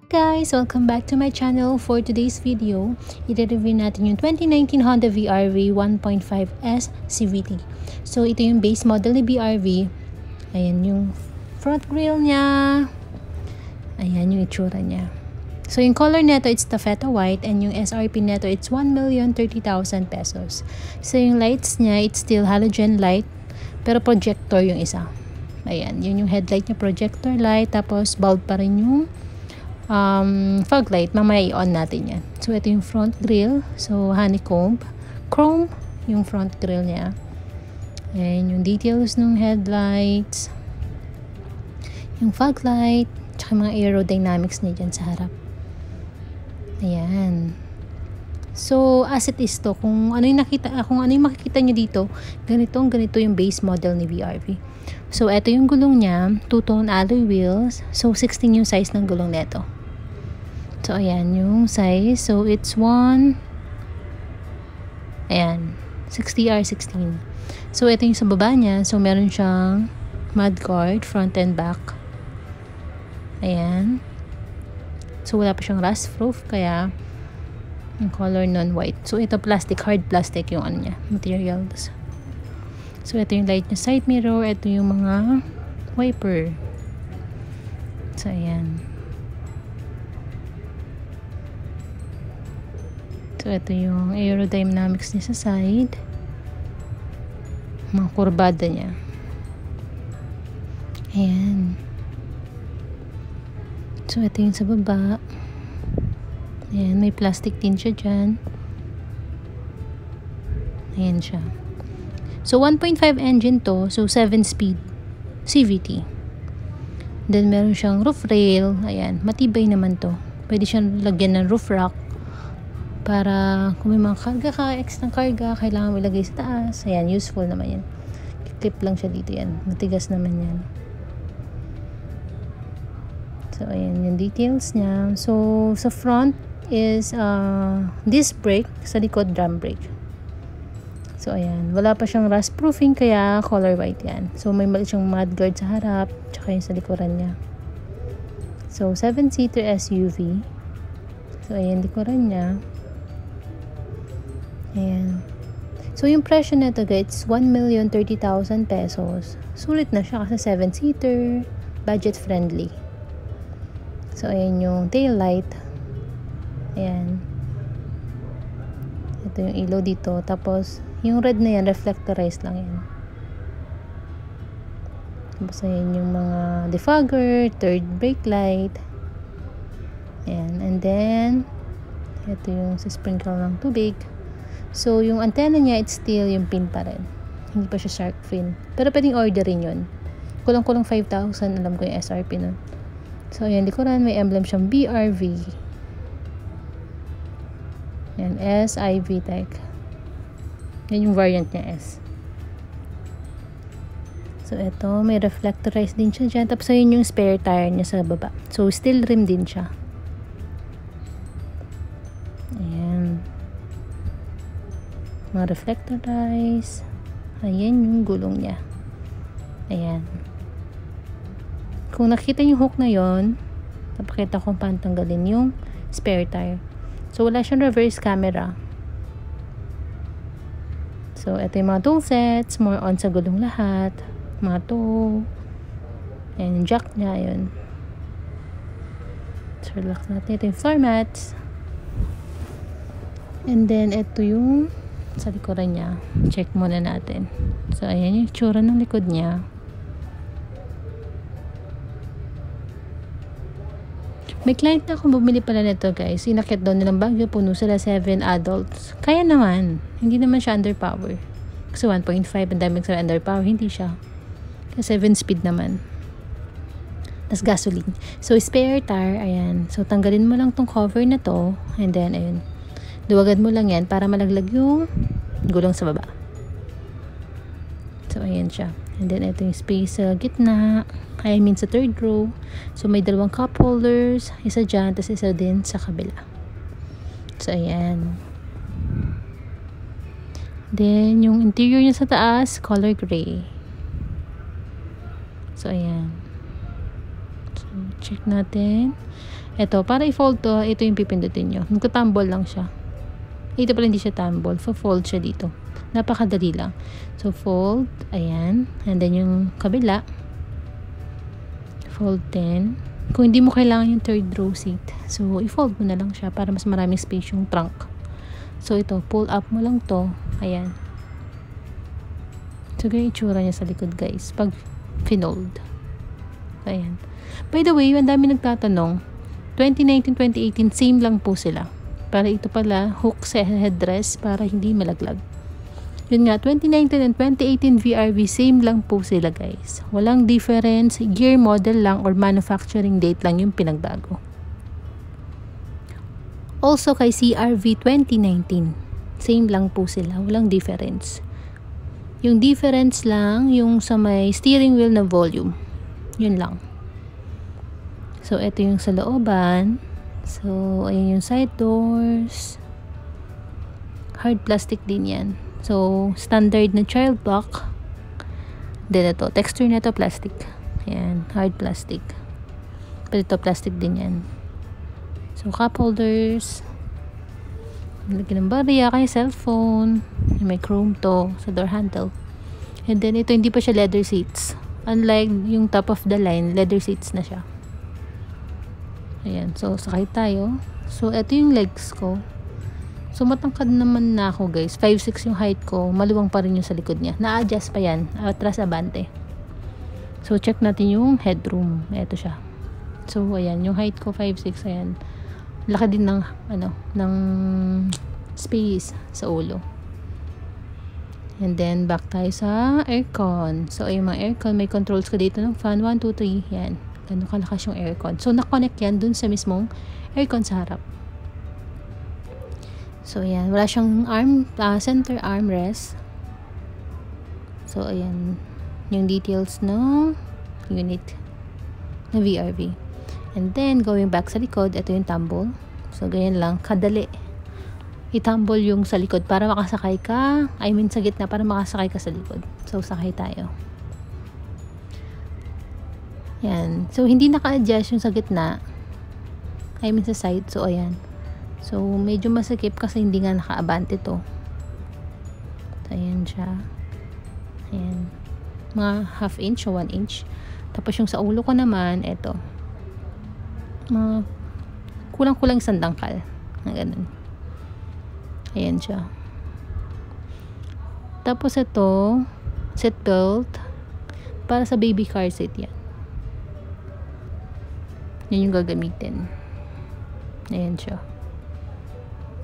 Guys, welcome back to my channel. For today's video, i-review natin yung 2019 Honda BRV 1.5S CVT. So, ito yung base model ni BRV. Ayan yung front grille niya. Ayan yung itsura niya. So, yung color neto, it's taffeta white, and yung SRP neto, it's 1,030,000 pesos. So, yung lights niya, it's still halogen light, pero projector yung isa. Ayan, yun yung headlight niya, projector light, tapos bulb pa rin yung fog light. Mamaya i-on natin yan. So, ito yung front grille. So, honeycomb. Chrome yung front grille niya. And yung details ng headlights. Yung fog light. Tsaka mga aerodynamics niya dyan sa harap. Ayan. So, as it is to, kung ano yung makikita nyo dito, ganito yung base model ni BRV. So, ito yung gulong niya. Two-tone alloy wheels. So, 16 yung size ng gulong neto. So, ayan yung size. So, it's 60R16. So, ito yung sa baba niya. So, meron siyang mudguard, front and back. Ayan. So, wala pa siyang rust-proof. Kaya, yung color non-white. So, ito plastic, hard plastic yung ano niya, materials. So, ito yung light niya, side mirror. Ito yung mga wiper. So, ayan. So, ito yung aerodynamics niya sa side. Mga kurbada niya. Ayan. So, ito yung sa baba. Ayan, may plastic din siya dyan. Ayan siya. So, 1.5 engine to. So, 7-speed CVT. Then, meron siyang roof rail. Ayan, matibay naman to. Pwede siyang lagyan ng roof rack. Para kung may mga karga ka, extra karga, kailangan mo ilagay sa taas. Ayan, useful naman yan. Clip lang siya dito yan. Matigas naman yan. So, ayan yung details niya. So, sa front is disc brake. Sa likod, drum brake. So, ayan. Wala pa siyang rust proofing, kaya color white yan. So, may mali siyang mudguard sa harap, tsaka yung sa likuran niya. So, 7-seater SUV. So, ayan, likuran niya. Ayan. So, yung presyo nito guys, 1,030,000 pesos. Sulit na siya kasi 7-seater, budget friendly. So, ayan yung tail light. Ayan. Ito yung ilaw dito. Tapos, yung red na yan, reflectorized lang yan. Tapos, ayan yung mga defogger, third brake light. Ayan. And then, ito yung sa sprinkle ng tubig. So, yung antenna niya, it's still yung pin pa rin. Hindi pa siya shark fin. Pero pwedeng orderin yun. Kulang-kulang 5,000. Alam ko yung SRP nun. So, ayan, likuran. May emblem siyang BRV. Ayan, SIV Tech. Yan yung variant niya, S. So, ito. May reflectorized din siya dyan. Tapos, ayun yung spare tire niya sa baba. So, steel rim din siya. Ayan. Mga reflectorized. Ayan yung gulong niya. Ayan. Kung nakita yung hook na yon, napakita ko paano tanggalin yung spare tire. So, wala siyang reverse camera. So, ito yung mga tool sets. More on sa gulong lahat. Mga tow. Ayan yung jack niya. Yun. So, relax natin. Ito yung floor mats. And then, ito yung sa likuran niya. Check muna natin. So, ayan yung tsura ng likod niya. May client na akong bumili pala nito guys. Inakit daw nilang Baguio. Puno sila 7 adults. Kaya naman. Hindi naman siya underpower. Kasi 1.5. Ang daming sa underpower. Hindi siya. Kasi 7 speed naman. Tapos gasoline. So, spare tire. Ayan. So, tanggalin mo lang tong cover na to. And then, ayun. Duwagan mo lang yan para malaglag yung gulong sa baba. So, ayan siya. And then, ito yung space sa gitna. I mean, sa third row. So, may dalawang cup holders. Isa dyan, tapos isa din sa kabila. So, ayan. Then, yung interior niya sa taas, color gray. So, ayan. So, So, check natin. Ito, para i-fold to, ito yung pipindutin nyo. Magta-tumble lang siya. Ito pala hindi siya tumble. Fold siya dito. Napakadali lang. So, fold. Ayan. And then yung kabila. Fold din. Kung hindi mo kailangan yung third row seat, so, i-fold mo na lang siya para mas maraming space yung trunk. So, ito. Pull up mo lang to. Ayan. So, ganyan itsura niya sa likod, guys. Pag finold. Ayan. By the way, ang dami nagtatanong. 2019-2018, same lang po sila. Para ito pala, hook sa headdress para hindi malaglag. Yun nga, 2019 and 2018 VRV, same lang po sila, guys. Walang difference, year, model lang, or manufacturing date lang yung pinagbago. Also, kay CRV 2019, same lang po sila. Walang difference. Yung difference lang, yung sa may steering wheel na volume. Yun lang. So, ito yung sa looban. So, ayan yung side doors. Hard plastic din yan. So, standard na child lock. Then ito, texture na ito, plastic. Ayan, hard plastic. Pero ito, plastic din yan. So, cup holders. Lagyan ng barya, kaya cellphone. May chrome to sa door handle. And then, ito, hindi pa siya leather seats. Unlike yung top of the line, leather seats na siya. Ayan, so sakay tayo. So, ito yung legs ko. So, matangkad naman na ako, guys. 5'6" yung height ko. Maluwang pa rin yung sa likod niya. Na-adjust pa yan. Atras abante. So, check natin yung headroom. Ito siya. So, ayan. Yung height ko, 5'6". Ayan. Laki din ng, ng space sa ulo. And then, back tayo sa aircon. So, yung mga aircon, may controls ka dito ng fan. 1, 2, 3. Yan. Gano'n kalakas yung aircon. So, na-connect yan dun sa mismong aircon sa harap. So, ayan. Wala siyang center armrest. So, ayan. Yung details ng unit na VRV. And then, going back sa likod, ito yung tumble. So, ganyan lang. Kadali. I-tumble yung sa likod para makasakay ka. I mean, sa gitna para makasakay ka sa likod. So, sakay tayo. Yan. So, hindi naka-adjust yung sa gitna. I mean, sa side. So, ayan. So, medyo masakip kasi hindi nga naka-abante to. So, ayan siya. Ayan. Mga half inch o 1 inch. Tapos, yung sa ulo ko naman, eto. Mga kulang-kulang isang dangkal. Na ganun. Ayan siya. Tapos, ito, seat belt. Para sa baby car seat yan. Yan yung gagamitin. Ayan siya.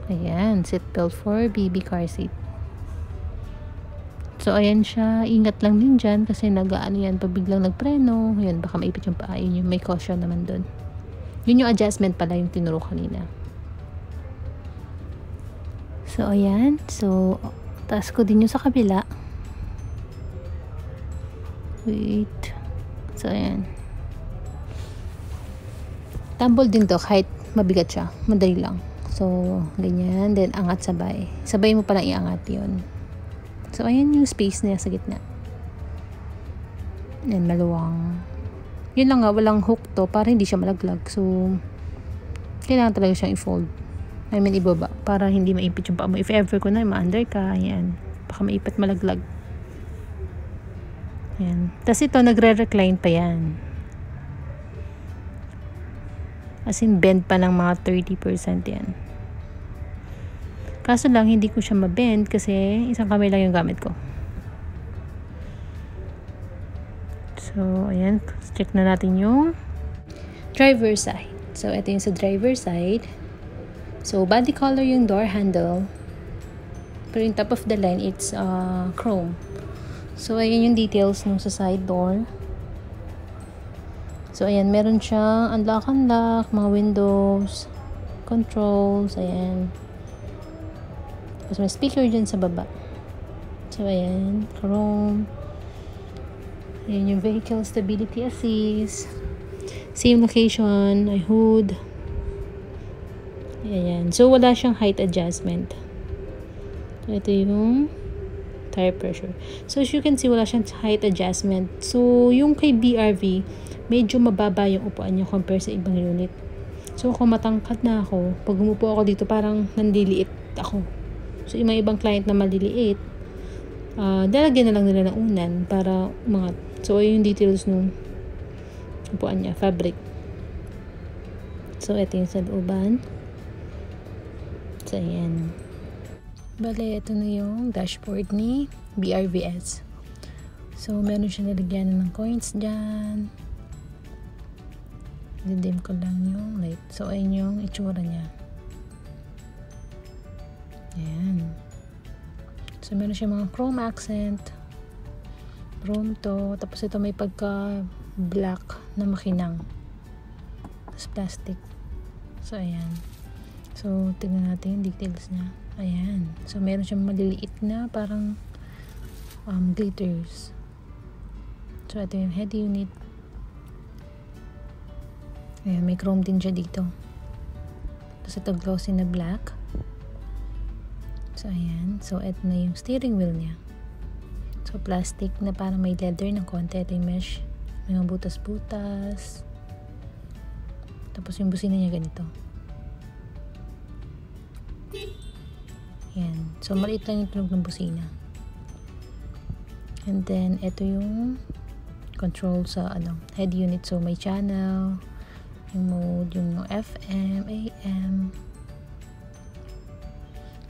Ayan. Seat belt for baby car seat. So, ayan siya. Ingat lang din dyan kasi nag-ano yan. Pag biglang nagpreno. Ayan, baka maipit yung paa. Yun yung may caution naman dun. Yun yung adjustment pala yung tinuro kanina. So, ayan. So, taas ko din yung sa kabila. Wait. So, ayan. Tumble din to, kahit mabigat siya. Madali lang. So, ganyan. Then, angat sabay. Sabay mo palang iangat yun. So, ayan yung space niya sa gitna. Yan, maluwang. Yun lang nga, walang hook to para hindi siya malaglag. So, kailangan talaga siyang i-fold. I mean, ibaba. Para hindi maipit yung paa mo. If ever ko na, ma-under ka, yan. Baka maipit malaglag. Yan. Tapos ito, nagre-recline pa yan. As in, bend pa ng mga 30% yan. Kaso lang, hindi ko siya ma-bend kasi isang kamay lang yung gamit ko. So, ayan. Check na natin yung driver side. So, ito yung sa driver side. So, body color yung door handle. Pero yung top of the line, it's chrome. So, ayan yung details nung sa side door. So, ayan, meron siyang unlock, mga windows, controls, ayan. Tapos may speaker dyan sa baba. So, ayan, chrome. Ayan yung vehicle stability assist. Same location, may hood. Ayan. So, wala siyang height adjustment. So, ito yung tire pressure. So, as you can see, wala siyang height adjustment. So, yung kay BRV, medyo mababa yung upuan niya compare sa ibang unit. So, kung matangkad na ako, pag umupo ako dito, parang nandiliit ako. So, yung mga ibang client na maliliit, dalagyan na lang nila ng unan para umangat. So, yung details nung upuan niya, fabric. So, ito yung sa looban. So, ayan. Bale, ito na yung dashboard ni BRVS. So, meron siya nalagyan ng coins dyan. Didim ko lang yung light. So, ayun yung itsura niya. Ayan. So, meron siya mga chrome accent. Chrome to. Tapos, ito may pagka-black na makinang. Tapos, plastic. So, ayan. So, tignan natin yung details niya. Ayan. So, meron siyang maliliit na parang glitters. So, ito yung head unit. Ayan, may chrome din siya dito. Tapos, ito glossy na black. So, ayan. So, ito na yung steering wheel niya. So, plastic na parang may leather ng konti. Ito yung mesh. May mga butas-butas. Tapos, yung busina niya ganito. Yan. So, maliit lang yung tunog ng busina. And then, ito yung control sa head unit. So, may channel, yung mode, yung FM, AM.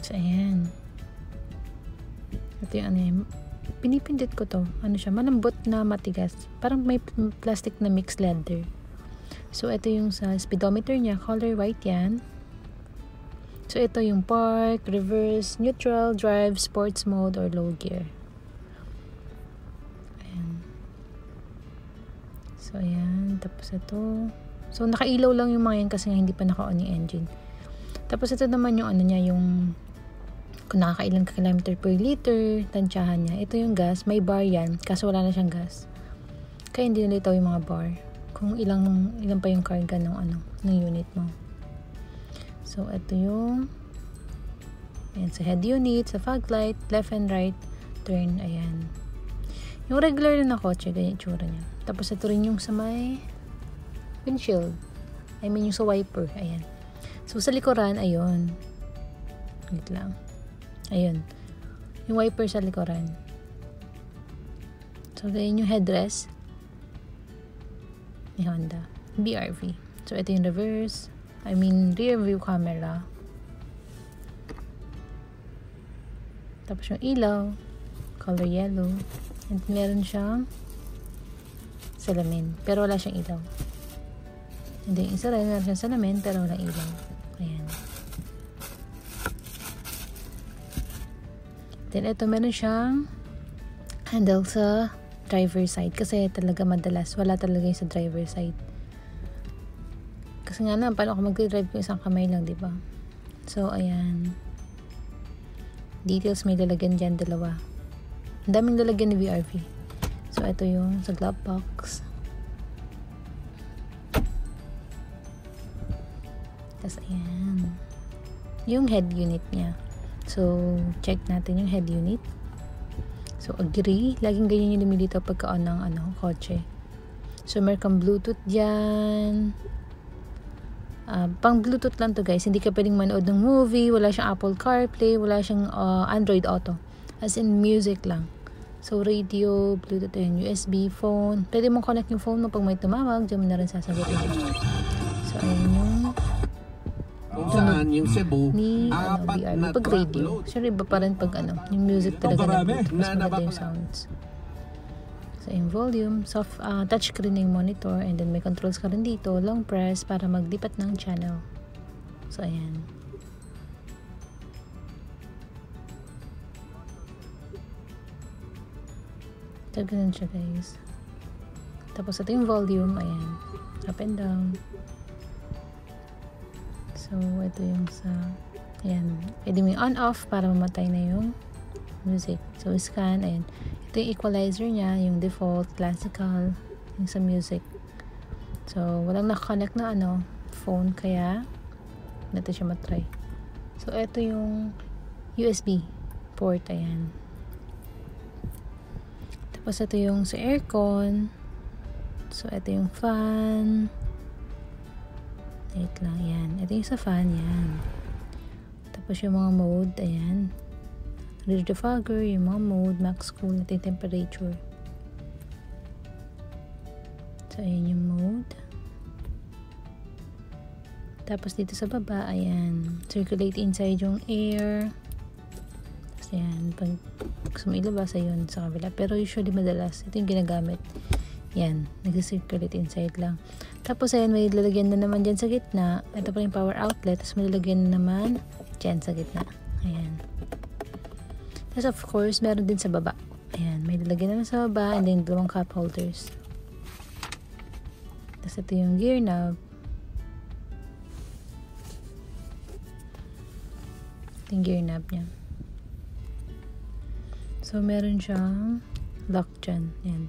So, ayan. Ito yung pinipindit ko to. Siya, malambot na matigas. Parang may plastic na mixed leather. So, ito yung sa speedometer niya. Color white yan. So, ito yung park, reverse, neutral, drive, sports mode, or low gear. Ayan. So, ayan. Tapos ito. So, nakailaw lang yung mga yan kasi nga hindi pa naka-on yung engine. Tapos ito naman yung niya, yung kung nakakailang kilometer per liter, tansyahan niya. Ito yung gas. May bar yan. Kaso wala na siyang gas. Kaya hindi nalitaw yung mga bar. Kung ilang pa yung karga ng unit mo. So, ito yung ayan, sa head unit, sa fog light, left and right turn, ayan. Yung regular na kotse, ganyan itsura niya. Tapos, ito rin yung sa may windshield. I mean, yung sa wiper, ayan. So, sa likuran, ayun. Wait lang. Ayun. Yung wiper sa likuran. So, ganyan yung headrest ni Honda. BRV. So, ito yung reverse. Rear view camera. Tapos yung ilaw, color yellow. And meron siyang salamin, pero wala siyang ilaw. And then, isa rin, meron siyang salamin, pero wala ilaw. Ayan. Then, ito, meron siyang handle sa driver side. Kasi talaga madalas, wala talaga yung sa driver side. Kasi nga na, paano ako mag-drive ko isang kamay lang, diba? So, ayan. Details may lalagyan dyan, dalawa. Ang daming lalagyan ni BRV. So, ito yung sa glove box. Tapos, ayan. Yung head unit niya. So, check natin yung head unit. So, agree. Laging ganyan yung lumilitaw pagka-on ng kotse. So, meron kang Bluetooth dyan. Pang Bluetooth lang to guys, hindi ka pwedeng manood ng movie, wala siyang Apple CarPlay, wala siyang Android Auto, as in music lang. So radio, Bluetooth and USB, phone, pwede mong connect yung phone mo pag may tumawag, dyan mo na rin sasagutin. So ayun yung kung saan yung Cebu ni BRV pag radio, sure iba pa rin pag yung music talaga na Bluetooth, mas maganda yung sounds. So, yung volume, soft touchscreen yung monitor, and then may controls ka rin dito, long press para maglipat ng channel. So, ayan. So, ganun siya guys. Tapos, ito yung volume, ayan. Up and down. So, ito yung sa, ayan. Pwede mo yung on-off para mamatay na yung music. So, scan, ayan. Ito yung equalizer niya, yung default, classical, yung sa music. So, walang nakakonect na phone, kaya natin siya matry. So, ito yung USB port, ayan. Tapos, ito yung sa aircon. So, ito yung fan. Wait lang, yan. Ito yung sa fan, yan. Tapos yung mga mode, ayan. Rear defogger, yung mga mode, max cool, ito yung temperature. So, ayan yung mode. Tapos dito sa baba, ayan. Circulate inside yung air. Tapos ayan, pag gusto mo ilabas, ayun, sa kabila. Pero usually madalas, ito yung ginagamit. Yan, nag-circulate inside lang. Tapos ayan, may lalagyan na naman dyan sa gitna. Ito pa yung power outlet. Tapos may lalagyan na naman dyan sa gitna. Ayan. Tapos of course, meron din sa baba. Ayan, may lalagyan naman sa baba. And then, dalawang cup holders. Tapos ito yung gear knob. Ito yung gear knob niya. So, meron siyang lock dyan. Ayan.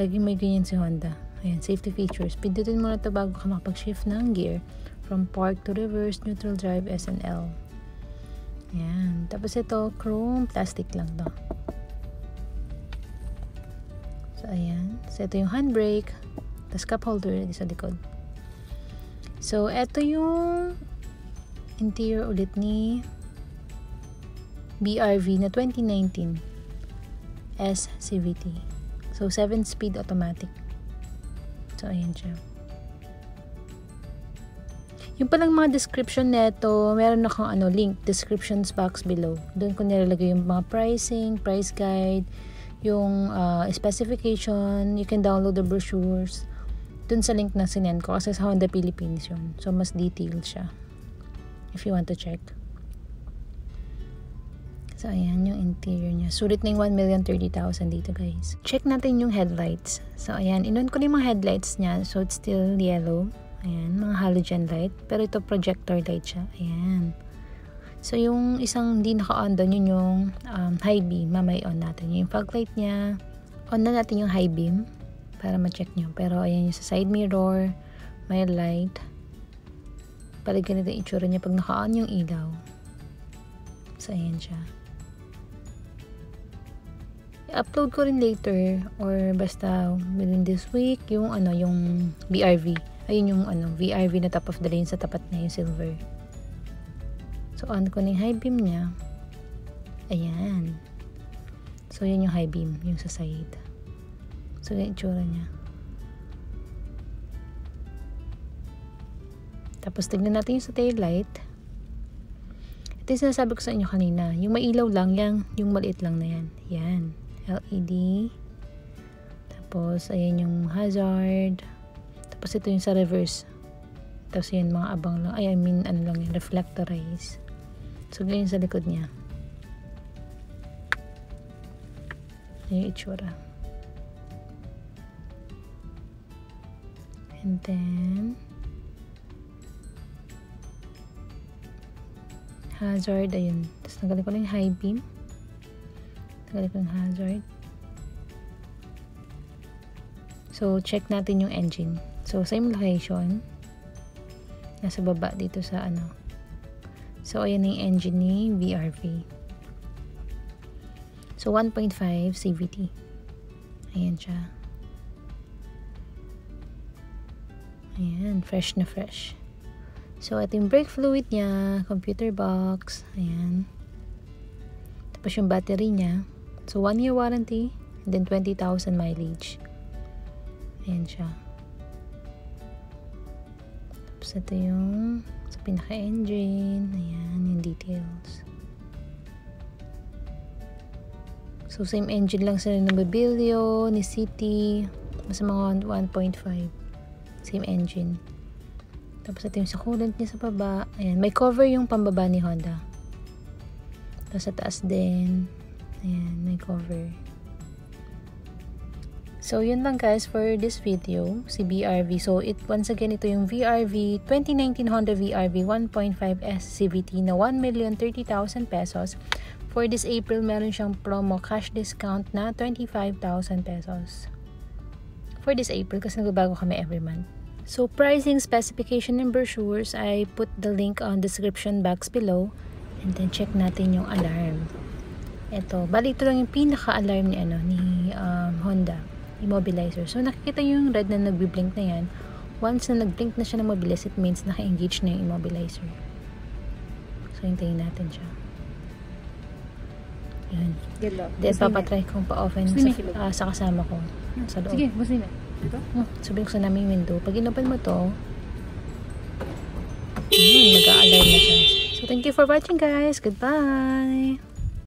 Laging may ganyan si Honda. Ayan, safety features. Pindutin mo na ito bago ka makapag-shift ng gear from park to reverse, neutral drive, S and L. Ayan. Tapos ito, chrome, plastic lang to. So, ayan. So, ito yung handbrake. Tapos cup holder sa likod. So, ito yung interior ulit ni BRV na 2019 S CVT. So, 7-speed automatic. So, ayan siya. Yung palang mga description neto, meron akong link, descriptions box below. Doon ko nilalagay yung mga pricing, price guide, yung specification, you can download the brochures. Doon sa link na sinend ko, kasi sa Honda Philippines yun. So, mas detailed siya. If you want to check. So, ayan yung interior niya. Sulit na yung 1,030,000 dito, guys. Check natin yung headlights. So, ayan. Inon ko na yung mga headlights niya. So, it's still yellow. Ayan. Mga halogen light. Pero ito, projector light siya. Ayan. So, yung isang hindi naka-on doon, yun yung high beam. Mamay on natin. Yung fog light niya. On na natin yung high beam para ma-check nyo. Pero, ayan yung sa side mirror. May light. Para ganito yung itsura niya pag naka-on yung ilaw. So, ayan siya. Upload ko rin later or basta within this week yung yung BRV. Ayun yung VRV na top of the line sa tapat na yung silver. So, on ko na yung high beam niya. Ayan. So, yun yung high beam, yung sa side. So, yung itsura niya. Tapos, tignan natin yung sa tail light. Ito yung sinasabi ko sa inyo kanina. Yung mailaw lang, yung maliit lang na yan. Yan. LED. Tapos, ayan yung hazard. Tapos, ito yung sa reverse. Tapos, yan, mga abang lang. Ay, I mean, lang yung reflectorize. So, ganyan sa likod niya. Ayan yung itsura. And then, hazard, ayun. Tapos, nagaling ko lang yung high beam. Nagaling yung hazard. So, check natin yung engine. So, same location. Nasa baba dito sa So, ayan yung engine ni VRV. So, 1.5 CVT. Ayan siya. Ayan, fresh na fresh. So, ito yung brake fluid niya, computer box, ayan. Tapos yung battery niya. So, 1 year warranty, and then 20,000 mileage. Ayan siya. Tapos ito yung sa pinaka-engine. Ayan, yung details. So, same engine lang sila ng Mobilio, ni City. Mas mga 1.5. Same engine. Tapos ito yung sa coolant niya sa baba. Ayan, may cover yung pambaba ni Honda. Tapos sa taas din. Ayan, may cover. So, yun lang guys for this video. Si BRV. So, once again, ito yung VRV 2019 Honda VRV 1.5S CVT na 1,030,000 pesos. For this April, meron siyang promo cash discount na 25,000 pesos. For this April, kasi nagbabago kami every month. So, pricing, specification, and brochures, I put the link on description box below. And then, check natin yung alarm. Ito, bali ito lang yung pinaka-alarm ni Honda. immobilizer. So, nakikita yung red na nagbi-blink na yan. Once na nag-blink na siya ng mabilis, it means naka-engage na yung immobilizer. So, hintayin natin siya. Yan. Then, papatry kong pa-open sa kasama ko. Sa loob. Sige, busin na. Ito? Sabihin ko sa namin yung window. Pag inopen mo to, mag-a-alarm na siya. So, thank you for watching, guys. Goodbye!